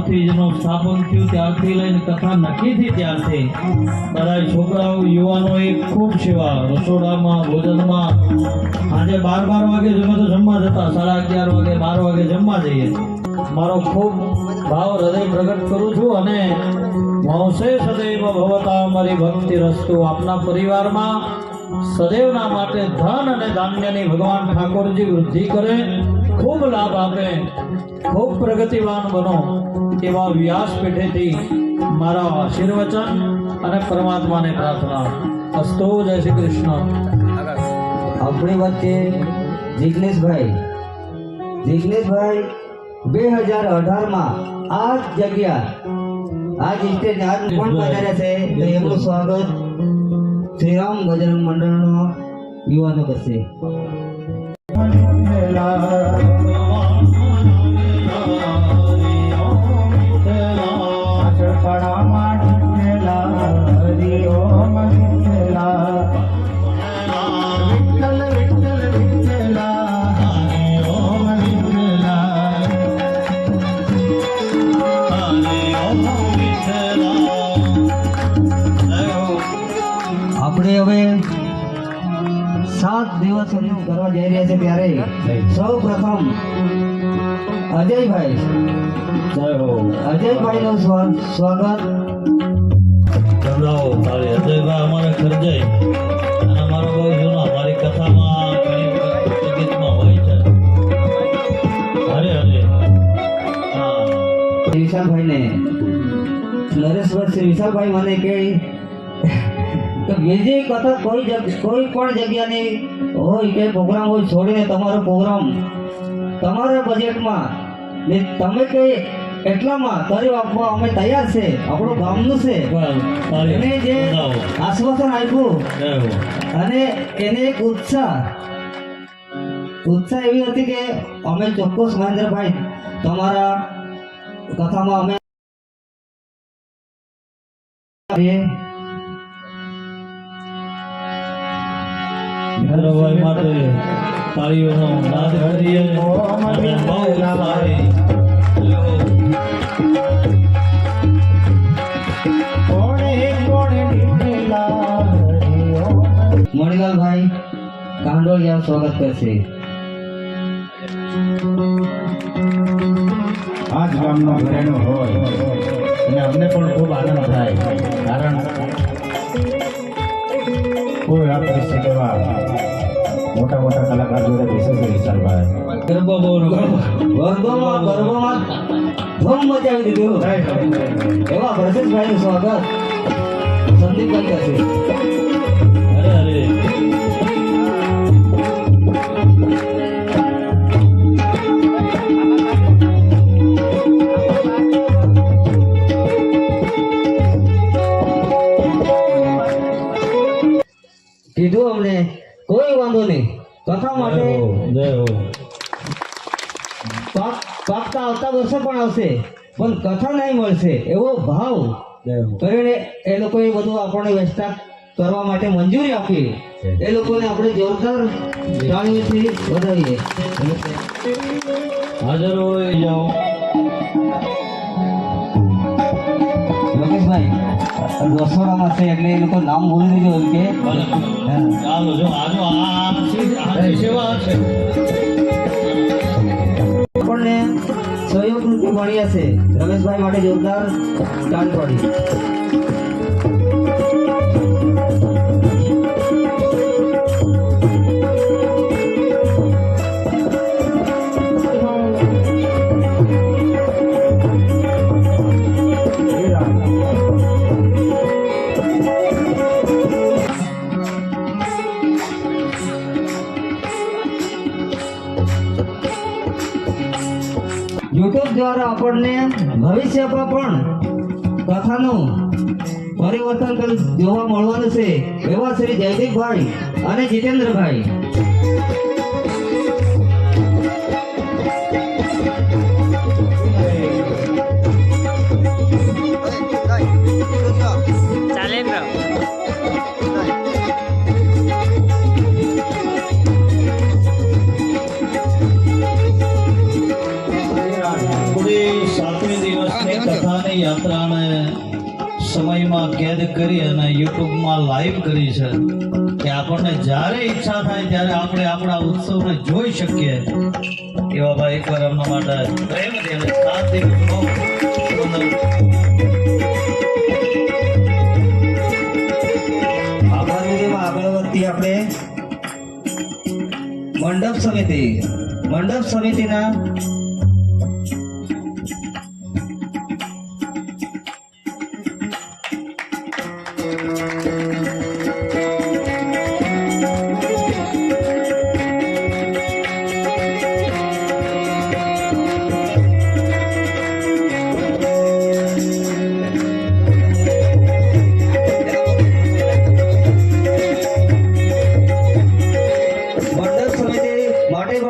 થી જેનું સ્થાપન થયું ત્યારથી લઈને કથા નક્કી થઈ ત્યારથી બધા છોકરાઓ યુવાનોએ ખૂબ સેવા રસોડામાં ભોજનમાં આજે 12 વાગે જમે તો જમવા જતા 11:30 વાગે 12 વાગે જમવા જઈએ મારો ખૂબ ભાવ હૃદય પ્રગટ કરું છું અને વંશે સદૈવ ભવતા મારી ભક્તિ રસ્તુ આપના પરિવારમાં સદૈવના માટે ધન અને ધાન્યની ભગવાન ઠાકોરજી વૃદ્ધિ કરે ખૂબ લાભ આપે ખૂબ પ્રગતિવાન બનો એવા વ્યાસપીઠેથી મારા આશીર્વચન અને પરમાત્માને પ્રાર્થના અસ્તુ જય શ્રી કૃષ્ણ આપણી વચ્ચે જિગ્નેશભાઈ 2018માં આ જગ્યા આ સ્ટેજ આજ કોણ પધાર્યા છે તો એમનું સ્વાગત શ્રીરામ બજરંગ મંડળનો યુવાનો કરશે આપણે હવે 7 દિવસ કરવા જઈ રહ્યા છે ત્યારે સૌ પ્રથમ અજયભાઈ જય હો અજયભાઈનું સ્વાગત ચંદ્રાઓ તારે અજયભાઈ અમારે ખર્જાય અને અમારો બહુ જૂનો અમારી કથામાં ઘણી વખત ગીતમાં હોય છે અરે અરે હા વિશાલભાઈને નરેશભાઈ શ્રી વિશાલભાઈ મને કહે તો બીજી કથા કોઈ પણ જગ્યાની હોય કે પ્રોગ્રામ હોય છોડીને તમારો પ્રોગ્રામ તમારા બજેટમાં ને તમે કે એટલામાં કરી આપવા અમે તૈયાર છે આપણું ગામનું છે એને જે આશ્વાસન આપ્યું અને એને એક ઉત્સાહ એવી હતી કે અમે ચોક્કસ મહેન્દ્રભાઈ તમારા કથામાં અમે ભાઈ માટે તાળીઓનો નાદ કરીએ અને બહુ સારી મણિલાલભાઈ કાંડોળિયા સ્વાગત કરશે આજ ગામનો ઘરેણો હોય અને અમને પણ ખૂબ આનંદ થાય કારણ કોઈ આ પરિસ્થિતિમાં મોટા કલાકાર જોડે બેસે છે વિશાલભાઈ ગરબા બહુ ગરબામાં ધૂમ મચાવી દીધું એવા પ્રશેષભાઈનું સ્વાગત સંદીપભાઈ કરશે અરે અરે કીધું અમને કોઈ વાંધો નહીં કથા માટે પાકતા આવતા વર્ષે પણ આવશે પણ કથા નહીં મળશે એવો ભાવ કરીને એ લોકોએ બધું આપણને વ્યવસ્થા કરવા માટે મંજૂરી આપી એ લોકોને આપણે જોરદાર તાળીઓથી વધાવીએ હાજર હોય જાઓ લોકેશભાઈ રસોડામાં છે એટલે એ લોકો નામ બોલી દીધું કે ચાલો જો આજો આ સેવા છે આપણને સહયોગ રૂપી મળ્યા છે રમેશભાઈ માટે જોરદાર તાળી પાડી યુટ્યુબ દ્વારા આપણને ભવિષ્યમાં પણ કથાનું પરિવર્તન જોવા મળવાનું છે એવા શ્રી જયદીપભાઈ અને જીતેન્દ્રભાઈ યાત્રાને સમયમાં કેદ કરી અને યુટ્યુબમાં લાઈવ કરી છે કે આપણને જ્યારે ઈચ્છા થાય ત્યારે આપણે આપણા ઉત્સવને જોઈ શકીએ એવા ભાઈ એકવાર એમના માટે પ્રેમથી અને સાથી આભાર વિધિમાં આગળ વધતી આપણે મંડપ સમિતિના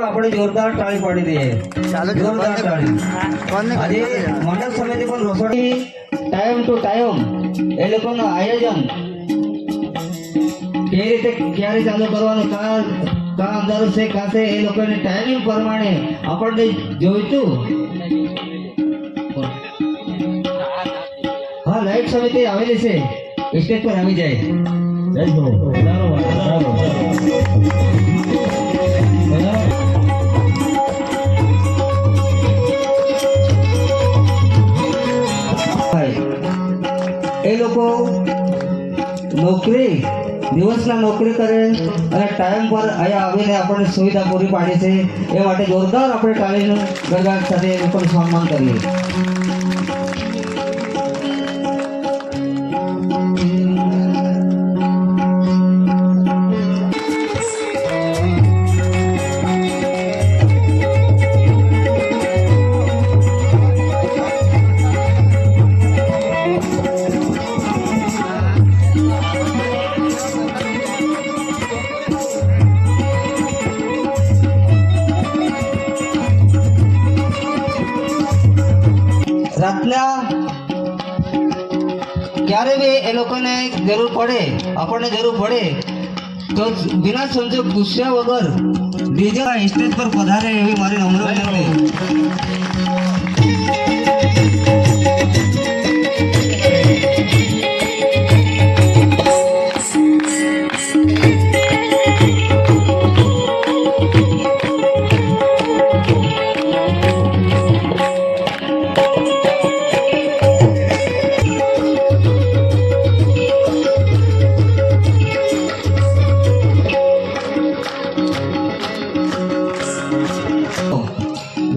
આપણે જોરદાર તાળી પાડી દઈએ. જોરદાર તાળી. આજે મંડપ સમિતિ પણ રસોડી ટાઈમ ટુ ટાઈમ એ લોકોનું આયોજન કેવી રીતે ક્યારે ચાલુ કરવાનું, કાં અંધારું છે કાં છે, એ લોકોની ટાઈમિંગ પ્રમાણે આપણને જોઈતું. હા, લાઈટ સમિતિ આવેલી છે, સ્ટેજ પર આવી જાય. એ લોકો દિવસના નોકરી કરે અને ટાઈમ પર અહીંયા આવીને આપણને સુવિધા પૂરી પાડી છે. એ માટે જોરદાર આપણે તાળીનું ગણગાટ સાથે એ લોકોનું સન્માન કરીએ. રાતના ક્યારે બી એ લોકોને જરૂર પડે, આપણને જરૂર પડે તો બિના સંજોગ ગુસ્સા વગર ડીજે સ્ટેજ પર પધારે એવી મારી નમ્ર વિનંતી.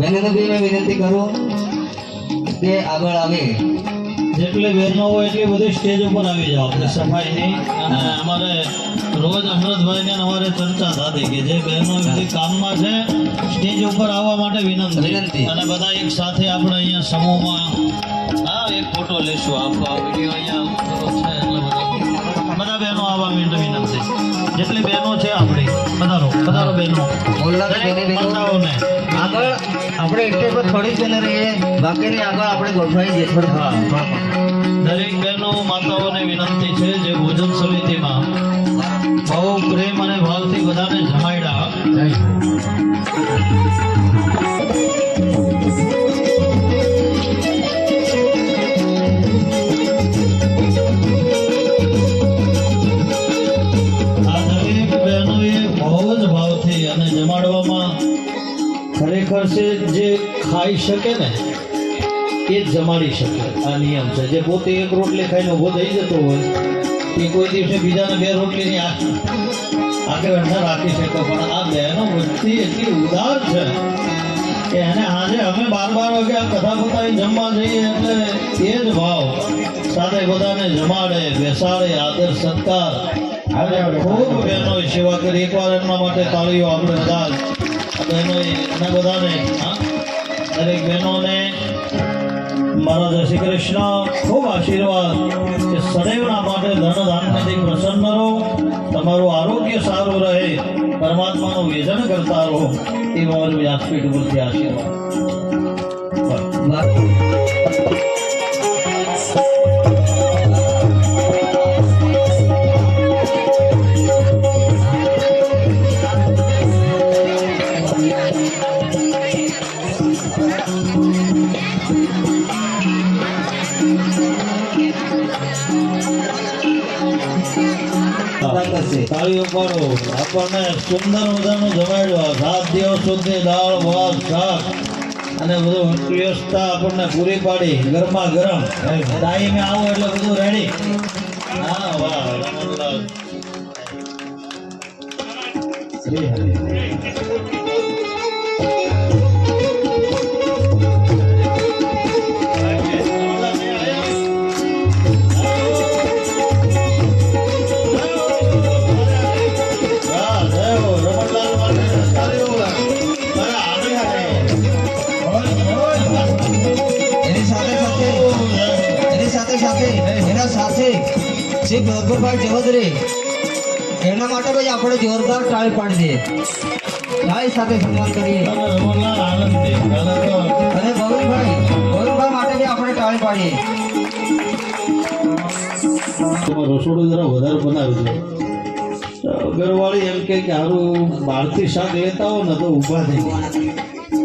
બહેનોને બી મેં વિનંતી કરું કે આગળ આવે. જેટલી બહેનો હોય એટલી બધી સ્ટેજ ઉપર આવી જાઓ આપણે સફાઈની. અને અમારે રોજ અમૃતભાઈને અમારે ચર્ચા થતી કે જે બહેનો બધી કામમાં છે સ્ટેજ ઉપર આવવા માટે વિનંતી. અને બધા એક સાથે આપણે અહીંયા સમૂહમાં એક ફોટો લેશું. આપણો વિડીયો અહીંયા છે એટલે બધા બહેનો આવવા વિનંતી. જેટલી બહેનો છે આપણી પધારો બહેનો માતાઓને આગળ આપણે સ્ટેજ પર થોડી જ રહીએ, બાકીની આગળ આપણે ગોઠવાઈ જઈએ. દરેક બહેનો માતાઓને વિનંતી છે જે ભોજન સમિતિમાં બહુ પ્રેમ અને ભાવથી બધાને જમાડ્યા. આ દરેક બહેનોએ બહુ જ ભાવથી અને જમાડવામાં ખરેખર છે જે ખાઈ શકે ને એ જ જમાડી શકે. આ નિયમ છે. જે પોતે એક રોટલી ખાઈને ઊભો થઈ જતો હોય એ કોઈ દિવસે બીજાને બે રોટલીની આંખે વંઠા રાખી શકે. પણ આ બહેનો વૃત્તિ એટલી ઉદાર છે કે એને આજે અમે 12 વાગે આ કથા પતાવી જમવા જઈએ એટલે એ જ ભાવ સાથે બધાને જમાડે, બેસાડે, આદર સત્કાર. ખૂબ બહેનોએ સેવા કરી. એકવાર એમના માટે તાળીઓ આપણે બધા બહેનોએ અને બધાને દરેક બહેનોને મારા જય શ્રી કૃષ્ણ ખૂબ આશીર્વાદ કે સદૈવના માટે ધન ધાન્યથી પ્રસન્ન રહો, તમારું આરોગ્ય સારું રહે, પરમાત્માનું વેજન કરતા રહો એ મારું વ્યાસપીઠ ઉપરથી આશીર્વાદ. ભગવાન કરશે. તાળીઓ પાડો. આપણને સુંદર મજાનું જમાડ્યો. 7 દિવસ સુધી દાળ ભાત શાક અને બધું વ્યવસ્થા આપણને પૂરી પાડી. ગરમા ગરમ ટાઈમે આવો એટલે બધું રેડી. હા વાહ રમણલાલ. શ્રી હરિ. એની સાથે એના સાથે શ્રી ભરભરભાઈ ચૌધરી એમના માટે ભાઈ આપણે જોરદાર તાળી પાડી દઈએ. તાળી સાથે સન્માન કરીએ. રમણલાલ આનંદથી અને ગોવિંદભાઈ માટે બી આપણે તાળી પાડીએ. રસોડું જરા વધારે બનાવ્યું છે. ઘરવાળી એમ કે સારું બહારથી શાક લેતા હો ને તો ઊભા થઈ ગયા.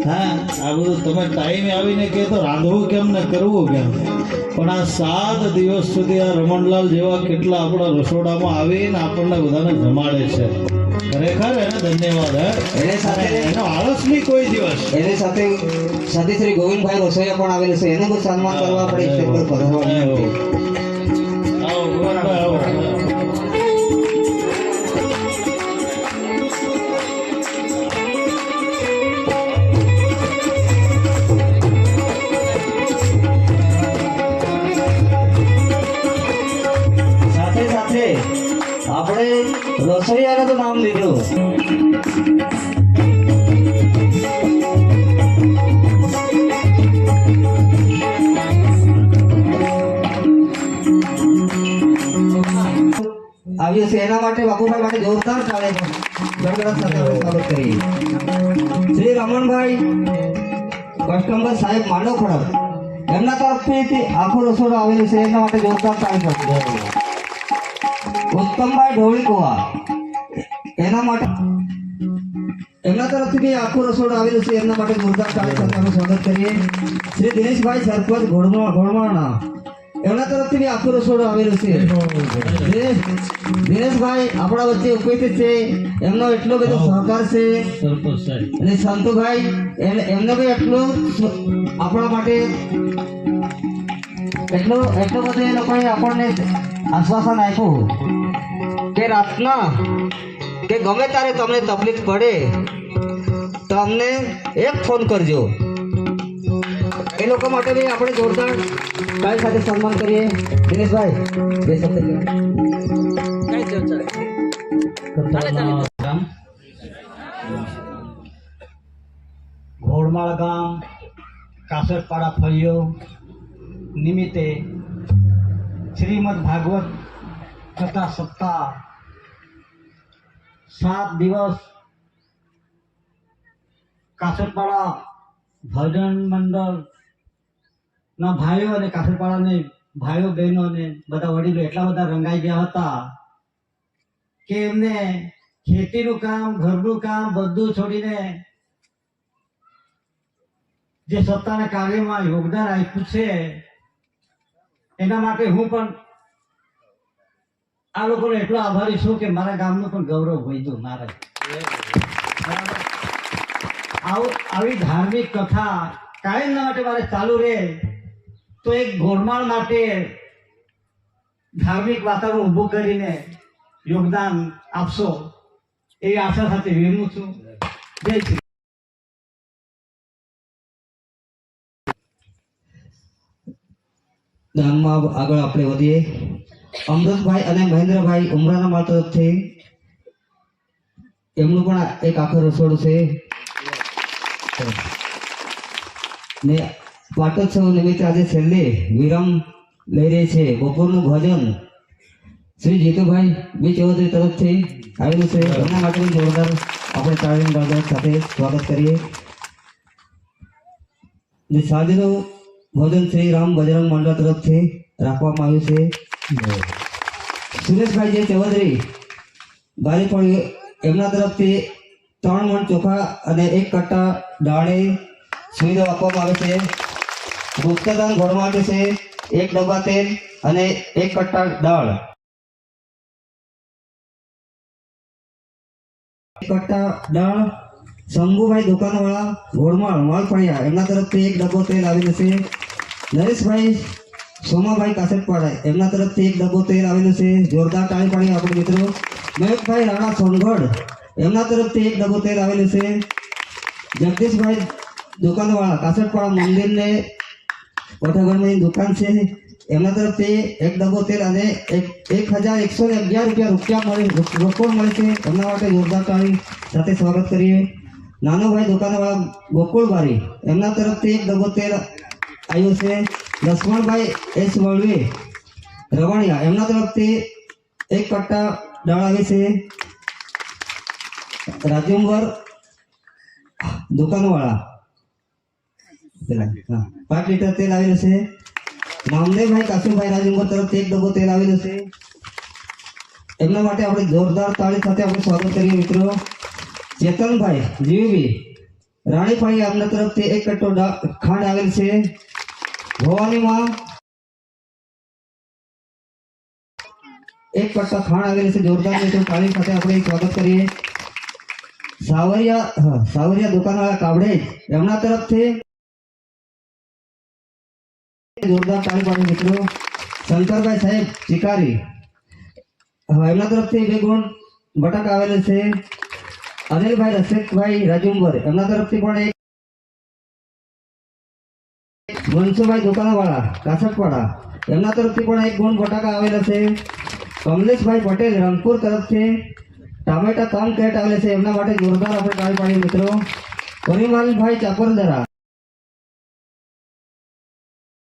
હા આ બધું તમે ટાઈમે આવીને કહે તો રાંધવું કેમ ને કરવું કેમ. પણ આ 7 દિવસ સુધી આ રમણલાલ જેવા કેટલા આપણા રસોડામાં આવીને આપણને બધાને જમાડે છે. ખરેખર એને ધન્યવાદ. એને સાથે એનો આળસ નહીં કોઈ દિવસ. એની સાથે શ્રી ગોવિંદભાઈ રસોઈયા પણ આવેલું છે. એનું પણ સન્માન કરવા આપણે સ્ટેજ પર પધારવાનું આવો, છે. ગોવિંદભાઈ, આવો. સાથે સાથે આપણે રસોઈયાનું તો નામ લીધું. આવ્યો છે એના માટે બાપુભાઈ માટે જોરદાર ચાલે છે. ગણગણત સાથે આપણે સ્વાગત કરીએ. શ્રી રમણભાઈ કસ્ટમર સાહેબ માંડવ ખડક એમના તરફથી આખો રસોડો આવેલો છે. એના માટે જોરદાર ચાલે છે. ઉત્તમભાઈ ઢોળીકુવા એના માટે એમના તરફથી બી આખું રસોડું આવેલું છે. એમના માટે જોરદાર તાળી સાથે આપણે સ્વાગત કરીએ. શ્રી દિનેશભાઈ સરપંચ ઘોડમાણા એમના તરફથી બી આખું રસોડું આવેલું છે. દિનેશભાઈ આપણા વચ્ચે ઉપસ્થિત છે. એમનો એટલો બધો સહકાર છે. સરપંચ સાહેબ અને સંતુભાઈ એમને બી એટલું આપણા માટે એટલો બધો એ લોકોએ આપણને આશ્વાસન આપ્યું કે રાતના કે ગમે ત્યારે તમને તકલીફ પડે તો અમને એક ફોન કરજો. એ લોકો માટે બી આપણે જોરદાર તાળી સાથે સન્માન કરીએ. દિનેશભાઈ બે શબ્દ ઘોડમાળ ગામ કાસરપાડા ફળિયો નિમિત્તે શ્રીમદ ભાગવત કથા સપ્તાહ 7 દિવસ કાસરપાડા ભજન મંડળ ના ભાઈઓ અને કાસરપાડાને ભાઈઓ બહેનો અને બધા વડીલો એટલા બધા રંગાઈ ગયા હતા કે એમને ખેતીનું કામ ઘરનું કામ બધું છોડીને જે સત્તાના કાર્યમાં યોગદાન આપ્યું છે એના માટે હું પણ આ લોકોને એટલો આભારી છું કે મારા ગામનું પણ ગૌરવ વધ્યું. મારે આવી ધાર્મિક કથા કાયમના માટે મારે ચાલુ રહે તો એક ઘોડમાળ માટે ધાર્મિક વાતાવરણ ઊભું કરીને યોગદાન આપશો એવી આશા સાથે વિરમું છું. જય શ્રી ગામમાં આગળ આપણે વધીએ. અમૃતભાઈ અને મહેન્દ્રભાઈ ઉમરાના માળ તરફથી એમનું પણ એક આખું રસોડું છે. ને પાટોત્સવ નિમિત્તે આજે છેલ્લે વિરામ લઈ રહી છે. બપોરનું ભોજન શ્રી જીતુભાઈ બી ચૌધરી તરફથી આવેલું છે. એમના માટે પણ જોરદાર આપણે તાળીના ગણગણાટ સાથે સ્વાગત કરીએ. ને સાંજનું ભોજન શ્રી રામ બજરંગ મંડળ તરફથી રાખવામાં આવ્યું છે. સુરેશભાઈ જે ચૌધરી બારીપણ એમના તરફથી 3 મણ ચોખા અને 1 કટ્ટા દાળે સુવિધા આપવામાં આવે છે. ગુપ્તદાન ઘોડ માટે છે 1 ડબ્બા તેલ અને 1 કટ્ટા દાળ. કટ્ટા દાળ શંભુભાઈ દુકાનવાળા ઘોડમાળ માલફળિયા એમના તરફથી એક ડબ્બો તેલ આવેલું છે. નરેશભાઈ સોમાભાઈ કાસેટપાડા એમના તરફથી એક ડબ્બો તેલ આવેલું છે. જોરદાર તાળી પાડીએ આપણે મિત્રો. મહેકભાઈ રાણા સોનગઢ એમના તરફથી એક ડબ્બો તેલ આવેલું છે. જગદીશભાઈ દુકાનવાળા કાસેટપાડા મંદિરને કોઠાગઢની દુકાન છે એમના તરફથી એક ડબ્બો તેલ અને 1111 રૂપિયા રોકડ મળે છે. એમના માટે જોરદાર તાળી સાથે સ્વાગત કરીએ. નાનુભાઈ દુકાનવાળા ગોકુળબારી એમના તરફથી એક ડબ્બો તેલ આવ્યું છે. લક્ષ્મણભાઈ એસ વળવે રવાણિયા એમના તરફથી એક કટ્ટા દાળ આવી છે. રાજુંબર દુકાનવાળા 5 લીટર તેલ આવેલું છે. નામદેવભાઈ કાસુભાઈ રાજુંબર તરફથી એક ડબ્બો તેલ આવેલું છે. એમના માટે આપણે જોરદાર તાળી સાથે આપણે સ્વાગત કરીએ મિત્રો. ચેતનભાઈ જીવીબી રાણીફળી એમના તરફથી એક કટ્ટો ખાંડ આવેલ છે. ભવાનીમાં એક કટ્ટા ખાંડ આવેલ છે. જોરદાર મિત્રો તાળી સાથે આપણે સ્વાગત કરીએ. સાવરિયા દુકાનવાળા કાવડે એમના તરફથી જોરદાર તાળી પાડી મિત્રો. શંકરભાઈ સાહેબ ચિકારી એમના તરફથી 2 ગુણ બટાકા આવેલ છે. અનિલભાઈ રસિકભાઈ રાજુંબર એમના તરફથી પણ એક. મનસુભાઈ દુકાનવાળા કાસટપાડા એમના તરફથી પણ 1 ગુણ બટાકા આવેલા છે. કમલેશભાઈ પટેલ રંગપુર તરફથી ટામેટા 3 કેરેટ આવેલા છે. એમના માટે જોરદાર આપણે તાળી પાડીએ મિત્રો. પરિમલભાઈ ચાપરદરા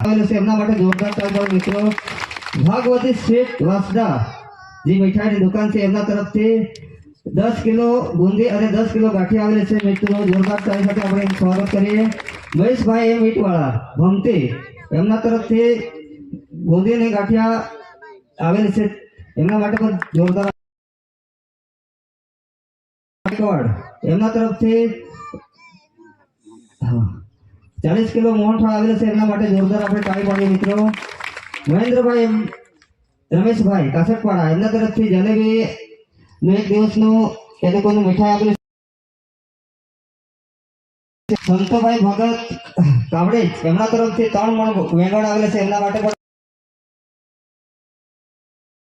આવેલું છે એમના માટે જોરદાર તાળી પાડીએ મિત્રો. ભાગવતી સ્વીટ વાસદા જે મીઠાઈની દુકાન છે એમના તરફથી 10 કિલો બુંદી અને 10 કિલો ગાંઠિયા આવેલી છે મિત્રો. જોરદાર તાળી સાથે આપણે સ્વાગત કરીએ. મહેશભાઈ એમ ઈટવાળા ભમતી એમના તરફથી બુંદી અને ગાંઠિયા આવેલી છે. એમના માટે પણ જોરદાર. એમના તરફથી 40 કિલો મોહનથાળ આવેલું છે. એમના માટે જોરદાર આપણે તાળી પાડીએ મિત્રો. મહેન્દ્રભાઈ રમેશભાઈ કાસટપાડા એમના તરફથી જલેબી નું 1 દિવસનું એ લોકોનું મીઠાઈ આપેલું. સંતોભાઈ ભગત કાવડે એમના તરફથી 3 મણ વેંગણ આવેલા છે. એમના માટે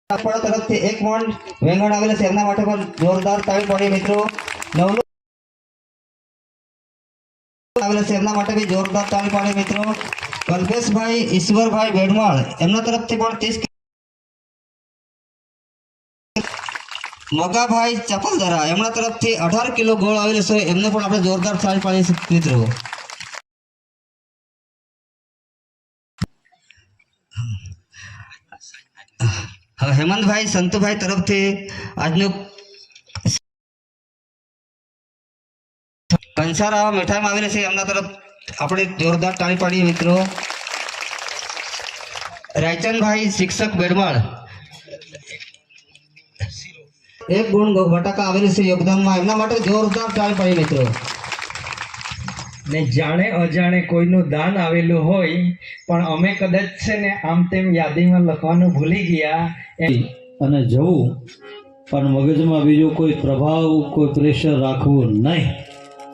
પણ તરફથી 1 મણ વેંગણ આવેલા છે. એમના માટે પણ જોરદાર તાળી પાડીએ મિત્રો. નવલું આવેલા છે એમના માટે બી જોરદાર તાળી પાડીએ મિત્રો. કલ્પેશભાઈ ઈશ્વરભાઈ બેડમાળ એમના તરફથી પણ 30. મગાભાઈ ચપલદરા એમના તરફથી 18 કિલો ગોળ આવેલો છે. એમને પણ આપણે જોરદાર તાળી પાડીએ મિત્રો. હેમંતભાઈ સંતુભાઈ તરફથી આજનું કંસારા મીઠાઈમાં આવેલા છે. એમના તરફ આપણે જોરદાર તાળી પાડીએ મિત્રો. રાયચંદભાઈ શિક્ષક બેડમાળ 1 ગુણ બટાકા આવેલું છે યોગદાનમાં. એમના માટે જોરદાર તાળી પાડીએ મિત્રો. ને જાણે અજાણે કોઈનું દાન આવેલું હોય પણ અમે કદાચ છે ને આમ તેમ યાદીમાં લખવાનું ભૂલી ગયા અને જવું, પણ મગજમાં બીજો કોઈ પ્રભાવ, કોઈ પ્રેશર રાખવું નહીં.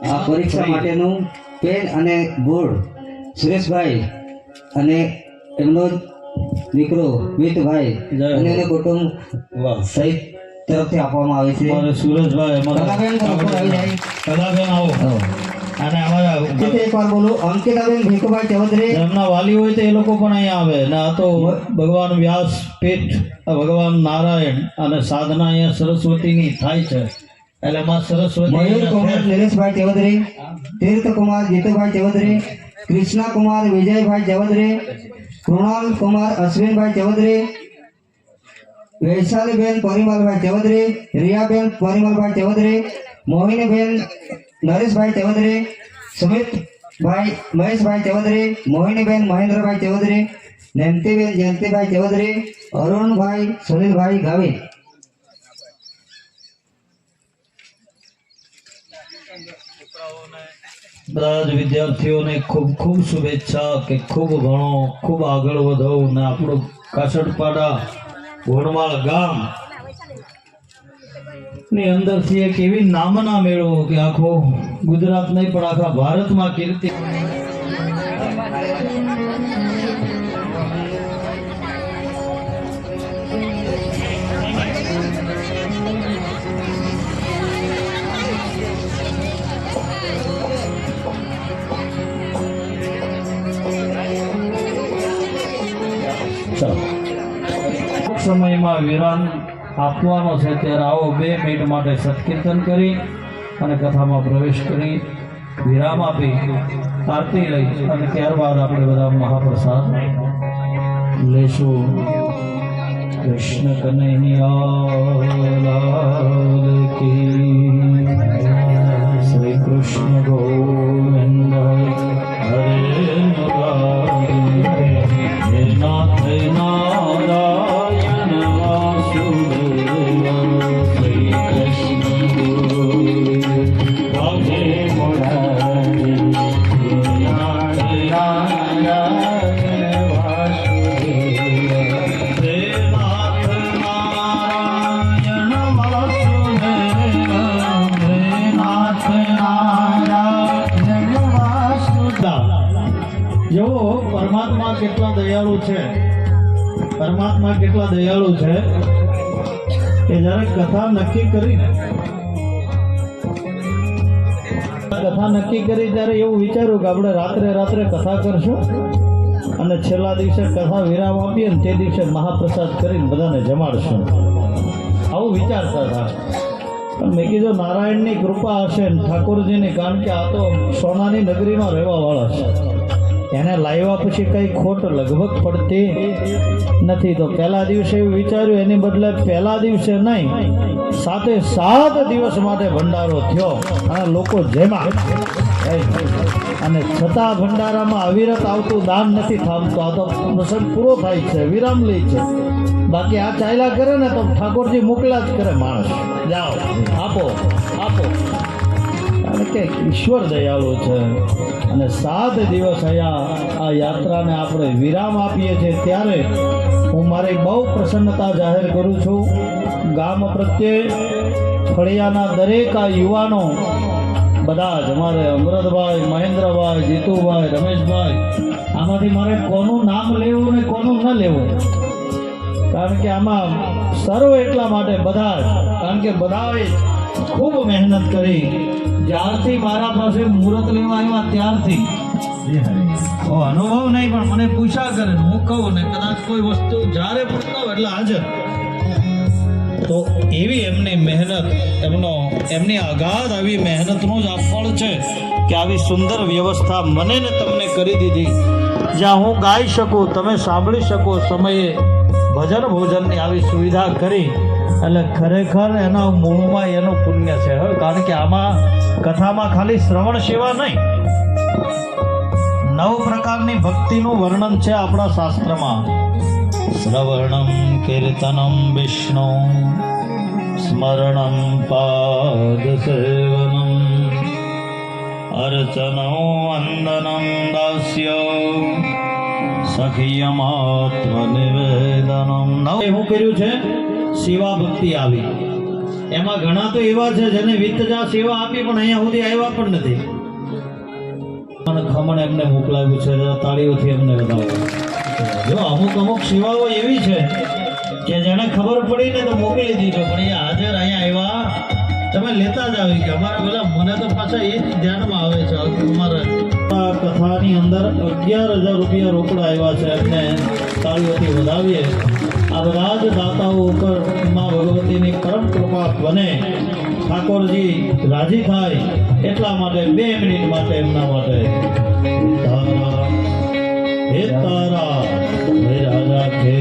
આ પરીક્ષા માટેનું પેન અને બોર્ડ સુરેશભાઈ અને એમનો દીકરો મિતભાઈ અને એનું કુટુંબ વાહ સહિત તરફથી આપવામાં આવે છે. અમારે સુરજભાઈ, કલાબેન પણ ઉપર આવી જાય. કલાબેન આવો. અને અમારા એકવાર બોલું અંકિતાબેન ભીખુભાઈ ચૌધરી એમના વાલી હોય તો એ લોકો પણ અહીંયા આવે. ને આ તો ભગવાન વ્યાસ પીઠ, ભગવાન નારાયણ અને સાધના અહીંયા સરસ્વતીની થાય છે. એટલે માં સરસ્વતી મયુર કુમાર નિલેશભાઈ ચૌધરી, તીર્થકુમાર જીતુભાઈ ચૌધરી, કૃષ્ણકુમાર વિજયભાઈ ચૌધરી, કૃણાલ કુમાર અશ્વિનભાઈ ચૌધરી, વૈશાલીબેન પરિમલભાઈ ચૌધરી, રિયાબેન પરિમલભાઈ ચૌધરી, મોહિનીબેન નરેશભાઈ ચૌધરી, સુમિતભાઈ મહેશભાઈ ચૌધરી, મોહિનીબેન મહેન્દ્રભાઈ ચૌધરી, નંતીબેન જયંતિભાઈ ચૌધરી, અરુણભાઈ સુનિલભાઈ ગાવિત. બધા જ વિદ્યાર્થીઓને ખૂબ ખૂબ શુભેચ્છા કે ખૂબ ભણો, ખૂબ આગળ વધો ને આપણું કાસટપાડા ઘોડમાળ ગામ ની અંદરથી એક એવી નામના મેળવો કે આખો ગુજરાત નહીં પણ આખા ભારતમાં કીર્તિ. ચલો સમયમાં વિરામ આપવાનો છે ત્યારે આવો 2 મિનિટ માટે સત્કીર્તન કરી અને કથામાં પ્રવેશ કરી વિરામ આપી આરતી લઈ અને ત્યારબાદ આપણે બધા મહાપ્રસાદ લેશું. કૃષ્ણ કનૈયા કી શ્રી કૃષ્ણ ગોવિંદ હરે હરે નાથ નારાયણ વાસુદેવ શ્રી કૃષ્ણ રાધે મુરારી નારાયણ વાસુદેવ હે નાથ નારાયણ વાસુદેવ હે નાથ નારાયણ વાસુદેવ. જેવો પરમાત્મા કેટલા દયાળુ છે, પરમાત્મા કેટલા દયાળુ છે કે જ્યારે કથા નક્કી કરી ત્યારે એવું વિચાર્યું કે આપણે રાત્રે કથા કરશું અને છેલ્લા દિવસે કથા વિરામ આપીએ ને તે દિવસે મહાપ્રસાદ કરીને બધાને જમાડશું, આવું વિચારતા હતા. પણ મેં કીધું નારાયણની કૃપા હશે ને ઠાકોરજીની, કારણ કે આ તો સોનાની નગરીમાં રહેવા વાળા છે, એને લાવ્યા પછી કઈ ખોટ લગભગ પડતી નથી. તો પહેલા દિવસે એવું વિચાર્યું, એની બદલે પહેલા દિવસે નહીં 7 દિવસ માટે ભંડારો થયો અને લોકો જેમાં, અને છતાં ભંડારામાં અવિરત આવતું દાન નથી થામતું. આ તો પ્રસંગ પૂરો થાય છે, વિરામ લે છે. બાકી આ ચાલ્યા કરે ને તો ઠાકોરજી મોકલા જ કરે, માણસ જાઓ આપો આપો, કારણ કે ઈશ્વર દયાળુ છે. અને 7 દિવસ અહીંયા આ યાત્રાને આપણે વિરામ આપીએ છીએ ત્યારે હું મારી બહુ પ્રસન્નતા જાહેર કરું છું ગામ પ્રત્યે. ફળિયાના દરેક આ યુવાનો બધા જ, અમારે અમૃતભાઈ, મહેન્દ્રભાઈ, જીતુભાઈ, રમેશભાઈ, આમાંથી મારે કોનું નામ લેવું ને કોનું ન લેવું, કારણ કે આમાં સર્વ એટલા માટે બધા જ, કારણ કે બધાએ ખૂબ મહેનત કરી. જ્યારથી મારા પાસે મુહૂર્ત લેવા આવ્યા ત્યારથી અનુભવ નહીં, પણ મને પૂછા કરે, હું કહું ને કદાચ કોઈ વસ્તુ જ્યારે પણ કહું એટલે હાજર. તો એવી એમની મહેનત, એમની અગાધ આવી મહેનતનું જ આ ફળ છે કે આવી સુંદર વ્યવસ્થા મને ને તમને કરી દીધી, જ્યાં હું ગાઈ શકું, તમે સાંભળી શકો સમયે ભજન ભોજનની આવી સુવિધા કરી. એટલે ખરેખર એના મૂળમાં એનું પુણ્ય છે, કારણ કે આમાં કથામાં ખાલી શ્રવણ સેવા નહીં, 9 પ્રકારની ભક્તિનું વર્ણન છે આપણા શાસ્ત્રમાં. શ્રવણમ કીર્તનમ વિષ્ણુ સ્મરણમ પાદ સેવનમ અર્ચનો વંદનમ દાસ્ય સખિયમાત્મનિવેદનમ. એવું કર્યું છે, સેવા ભક્તિ આવી. એમાં ઘણા તો એવા છે જેને વિતજા સેવા આપી પણ અહીંયા સુધી આવ્યા પણ નથી. ખમણ એમને મોકલાવ્યું છે, તાળીઓથી એમને વધાવો. જો અમુક સેવાઓ એવી છે કે જેને ખબર પડી ને તો મોકલી દીધો, પણ એ હાજર અહીંયા આવ્યા તમે લેતા જ આવી કે અમારે પેલા, મને તો પાછા એ જ ધ્યાનમાં આવે છે. અમારે કથાની અંદર 11,000 રૂપિયા રોકડા આવ્યા છે, એમને તાળીઓથી વધાવીએ. આ બધા જ દાતાઓ ઉપર માં ભગવતીની પરમ કૃપા બને, ઠાકોરજી રાજી થાય એટલા માટે 2 મિનિટ માટે એમના માટે તારા હે તારા હે રાજા કે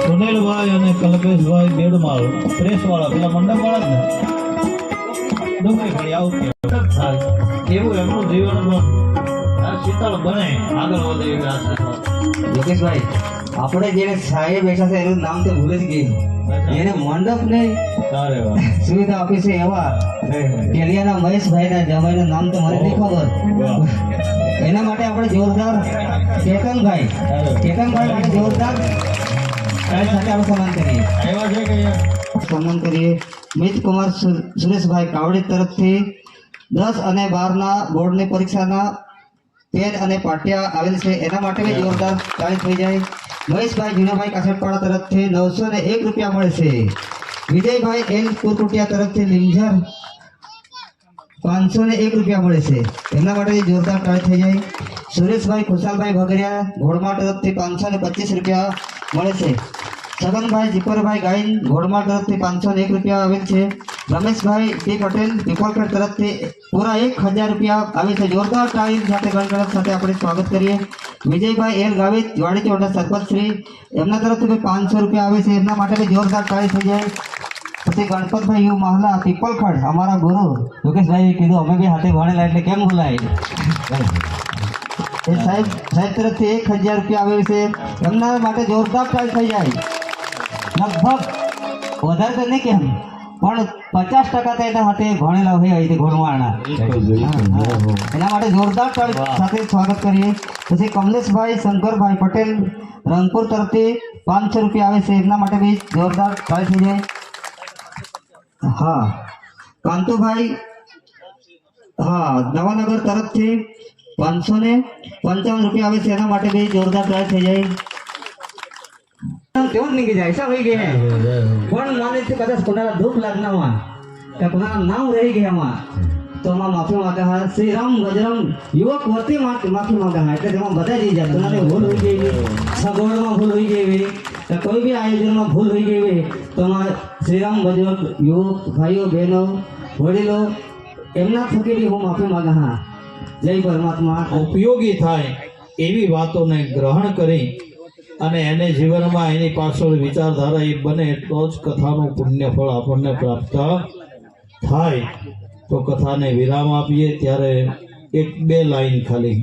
સુનિલભાઈ અને કલ્પેશભાઈ બેડમાળ ડુંગળી પડી આવતી થાય એવું એમનું જીવન આ શીતળ બને આગળ વધે એવી આશા. યોગેશભાઈ, આપણે જેને સાહેબ બેઠા છે એનું નામ તો ભૂલે જ ગયું. એને મંડપ ને અરે વાહ. સુવિધા આપી છે એવા કેલિયાના મહેશભાઈના જમાઈનું નામ તો મને નહીં ખબર. એના માટે આપણે જોરદાર કેતનભાઈ માટે જોરદાર તાળી સાથે આપણે સન્માન કરીએ. એવા છે કે સન્માન કરીએ. મિત કુમાર સુરેશભાઈ કાવડી તરફથી 10 અને 12ના બોર્ડની પરીક્ષાના પેન અને પાટિયા આવેલ છે એના માટે બી જોરદાર તાળી થઈ જાય. મહેશભાઈ જુનાભાઈ કાસટપાડા તરફથી 901 રૂપિયા મળે છે. વિજયભાઈ એલ કુરકુટિયા તરફથી લીંઝર 501 રૂપિયા મળે છે. એમના માટે જોરદાર તાળી થઈ જાય. સુરેશભાઈ ખુશાલભાઈ ભગરિયા ઘોડમાળ તરફથી 525 રૂપિયા મળે છે. છગનભાઈ જીપરભાઈ ગાઈન ઘોડમાળ તરફથી 501 રૂપિયા આવેલ છે. રમેશભાઈ ટી પટેલ પીપલખેડ તરફથી પૂરા 1000 રૂપિયા આવે છે. જોરદાર તાળી સાથે ગણગણત સાથે આપણે સ્વાગત કરીએ. વિજયભાઈ એલ ગાવિત વાડી ચોડા સરપંચ શ્રી એમના તરફથી 500 રૂપિયા આવે છે. એમના માટે બી જોરદાર તાળી થઈ જાય. પછી ગણપતભાઈ યુ મહલા પીપલખડ અમારા ગુરુ યોગેશભાઈ કીધું અમે બી હાથે ભણેલા એટલે કેમ ભૂલાય. એ સાહેબ તરફથી 1000 રૂપિયા આવે છે. એમના માટે જોરદાર તાળી થઈ જાય. લગભગ વધારે તો નહીં કેમ પણ 50% તો એના હાથે ભણેલા હોય અહીંથી ઘોડવાળના. એના માટે જોરદાર તાળી સાથે સ્વાગત કરીએ. પછી કમલેશભાઈ શંકરભાઈ પટેલ રંગપુર તરફથી 500 રૂપિયા આવે છે. એમના માટે બી જોરદાર તાળી થઈ જાય. હા, કાંતુભાઈ નવાનગર તરફથી 555 રૂપિયા આવે છે. એના માટે બી જોરદાર તાળી થઈ જાય. તેવું જ નીકળી જાય ऐसा હોય ગયા પણ માને છે કદાચ કોનાના દુઃખ લાગનામાં કે કોનાના નામ રહી ગયામાં તો માં માફી માંગા હા. શ્રી રામ ગજરામ યુવક વતી માફી માંગા હા. એટલે તેમાં બધા જઈ જાય. કોનાને ભૂલ હોઈ ગઈ હોય, સગવડમાં ભૂલ હોઈ ગઈ હોય, કે કોઈ બી આયોજનમાં ભૂલ હોઈ ગઈ હોય તો શ્રી રામ ગજરામ યુવક ભાઈઓ બહેનો વડીલો એમના થકી બી હું માફી માંગા હા. જય પરમાત્મા. ઉપયોગી થાય એવી વાતોને ગ્રહણ કરી અને એને જીવનમાં એની પાછળ વિચારધારા એ બને તો જ કથાનું પુણ્ય ફળ આપણને પ્રાપ્ત થાય. તો કથાને વિરામ આપીએ ત્યારે 1-2 લાઈન ખાલી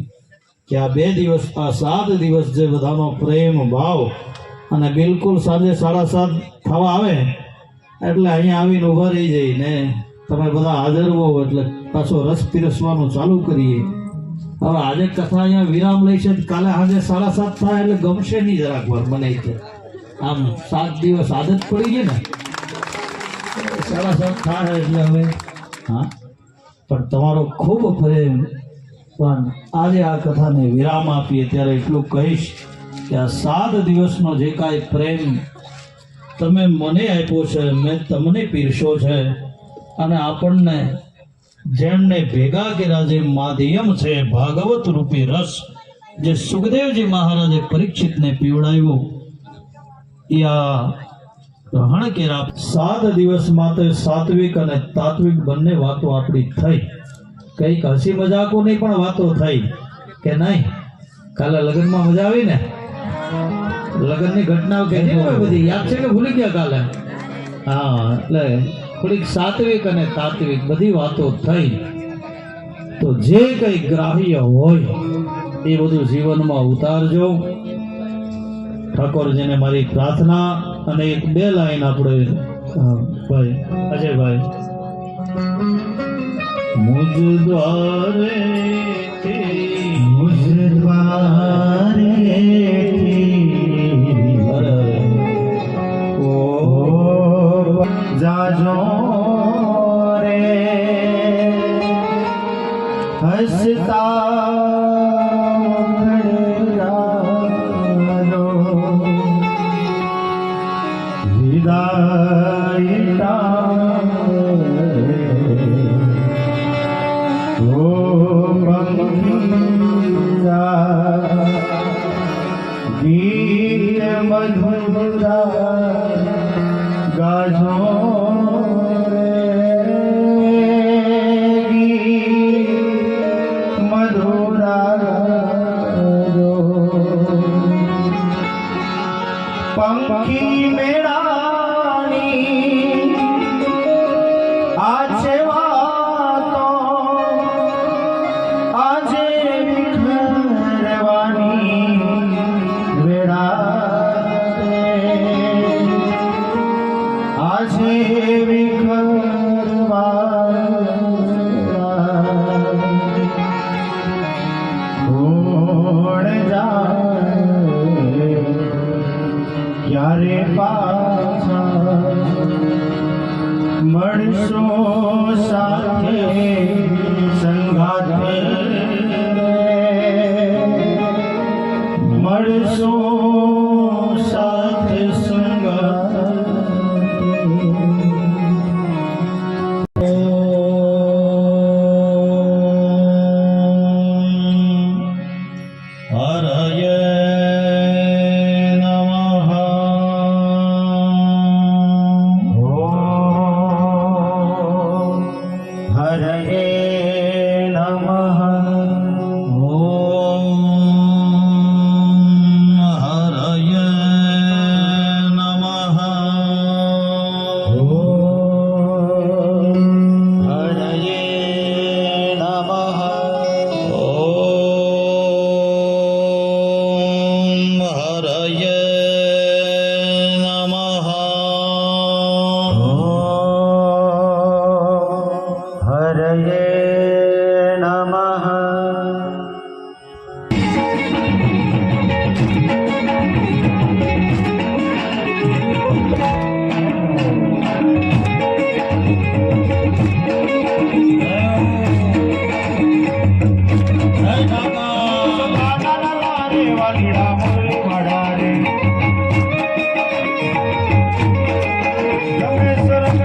કે આ 2 દિવસ આ 7 દિવસ જે બધાનો પ્રેમ ભાવ અને બિલકુલ સાંજે 7:30 થવા આવે એટલે અહીંયા આવીને ઊભા રહી જઈને તમે બધા હાજર હો એટલે પાછો રસ પીરસવાનું ચાલુ કરીએ. હવે આજે કથા અહીંયા વિરામ લઈ છે. કાલે આજે 7:30 થાય એટલે ગમશે નહીં જરાક વાર મને છે. આમ 7 દિવસ આદત પડી ગઈ ને 7:30 થાય એટલે હવે હા પણ તમારો ખૂબ પ્રેમ. પણ આજે આ કથાને વિરામ આપીએ ત્યારે એટલું કહીશ કે આ 7 દિવસનો જે કાંઈ પ્રેમ તમે મને આપ્યો છે, મેં તમને પીરસ્યો છે અને આપણને જેમને ભેગા કર્યા જે માધ્યમ છે ભાગવત રૂપી રસ જે સુખદેવજી મહારાજે પરીક્ષિતને પીવડાવ્યો એ આ ગ્રહણ કર્યા. 7 દિવસ માટે સાત્વિક અને તાત્વિક બંને વાતો આપણી થઈ. કઈક હસી મજાકો નહીં પણ વાતો થઈ કે નહીં. કાલે લગ્નમાં મજા આવી ને, લગ્નની ઘટનાઓ કહેતી હોય બધી યાદ છે કે ભૂલી ગયા કાલે? હા, એટલે થોડીક સાત્વિક અને તાત્વિક બધી વાતો થઈ. તો જે કંઈ ગ્રાહ્ય હોય એ બધું જીવનમાં ઉતારજો. ઠાકોરજીને મારી પ્રાર્થના અને 1-2 લાઈન આપણે ભાઈ અજયભાઈ મુજ દ્વારે જાજો રે હસતા ગીત મધુરા ગાજો પંખી મેળાની આ સેવા હરયે નમઃ ઓમ હરયે નમઃ હરયે નમઃ ઓમ હરયે નમઃ હરયે નમઃ જય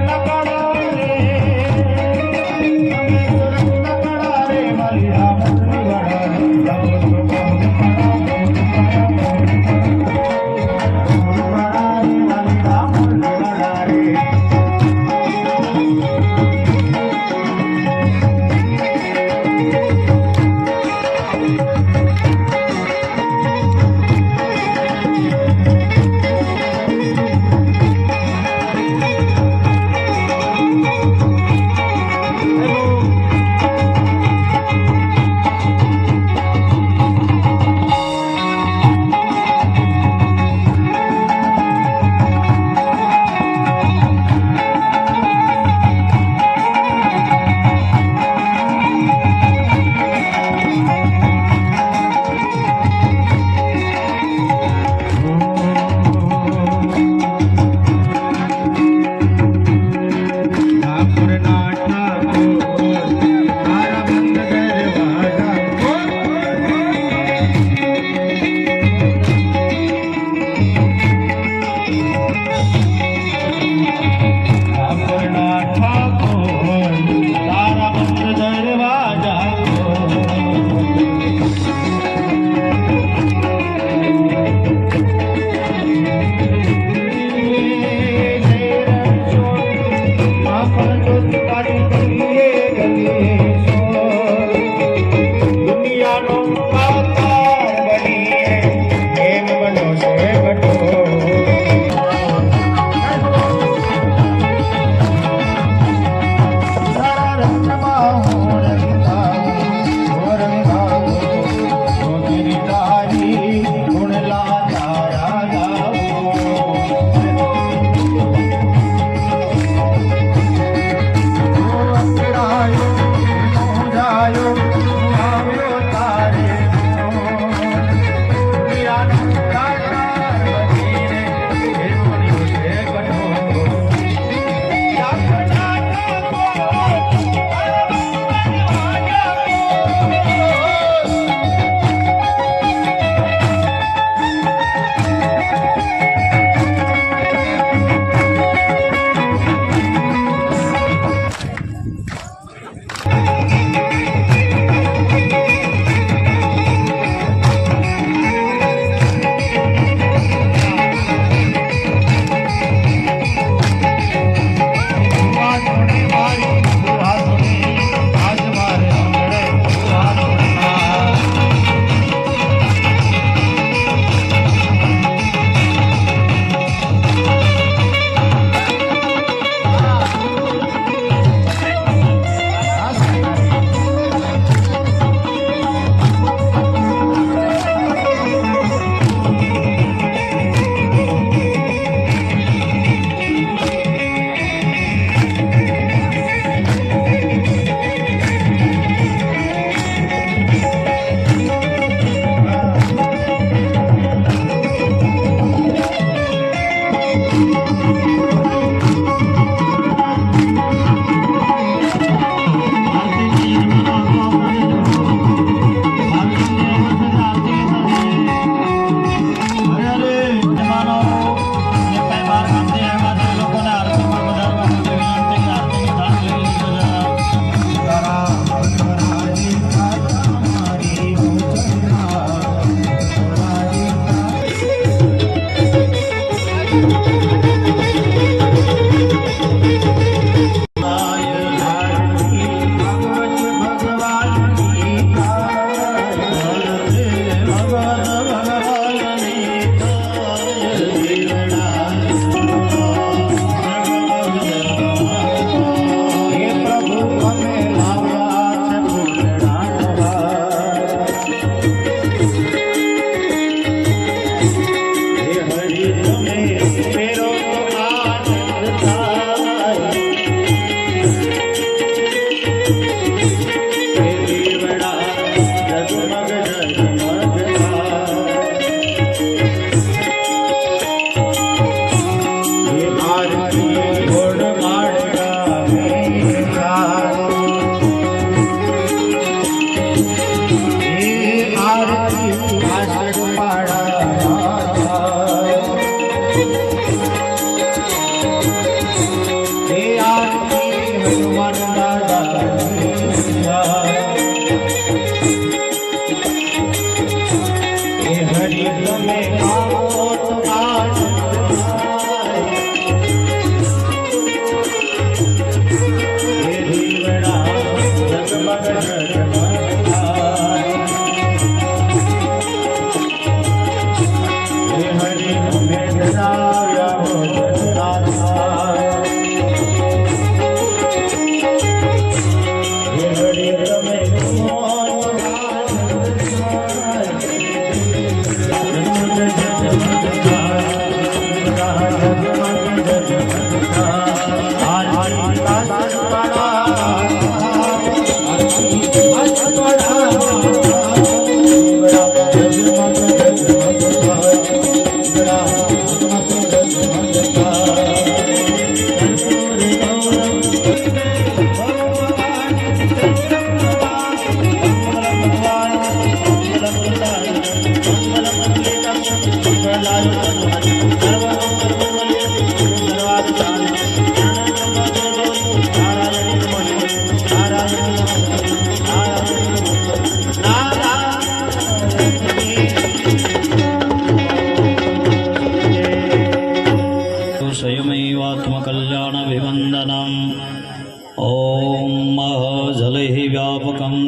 કાકા તમે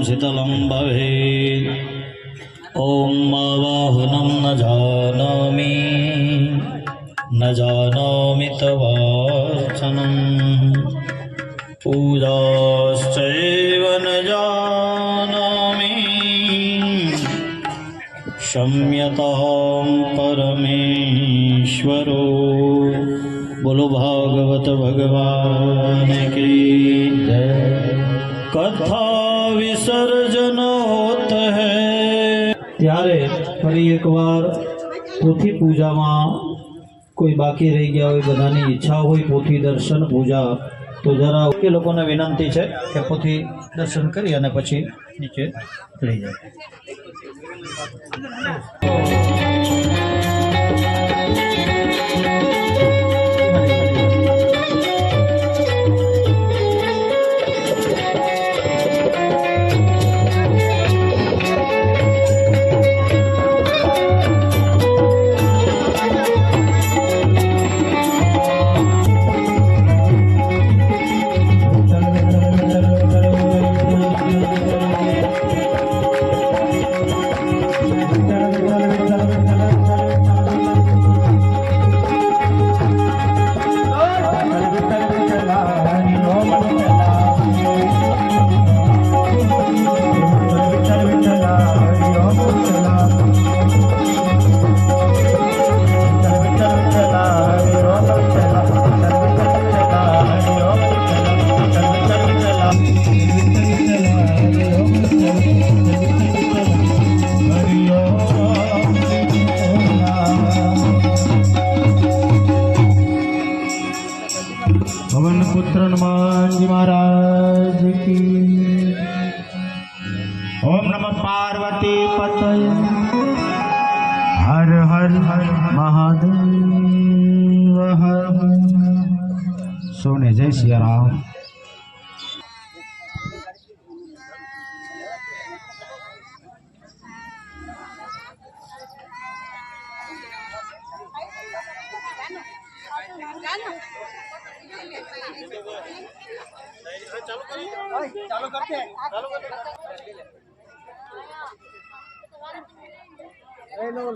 शीतलं भवेत् ॐ आवाहनं न जानामि तवार्चनं पूजाश्चैव न जानामि क्षम्यतां परमेश्वरो। बोलो भागवत भगवान की जय। कथा विसर्जन होत है ત્યારે ફરી એકવાર પોથી પૂજામાં કોઈ બાકી રહી ગયા હોય, બધાની ઈચ્છા હોય પોથી દર્શન પૂજા, તો જરા કે લોકોને વિનંતી છે કે પોથી દર્શન કરી અને પછી નીચે ચડી જાય. पवन पुत्र हनुमान जी महाराज की। ओम नमः पार्वती पतये हर हर महादेव हर हर। सोने जय सिया राम।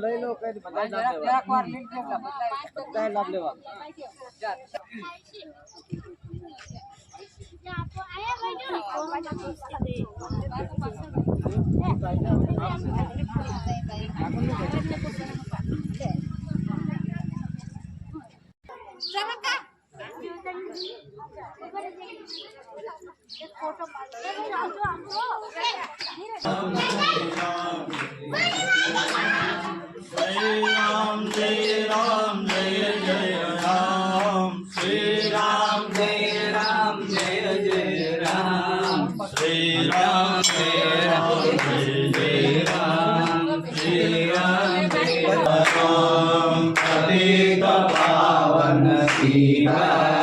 લઈ લો કઈ બધા લાભ લેવા. Jai Ram Jai Ram Jai Jai Ram. Shri Ram Jai Ram Jai Jai Ram. Shri Ram Jai Ram Jai Jai Ram. Shri Ram Jai Ram. Patita Pavan Sita.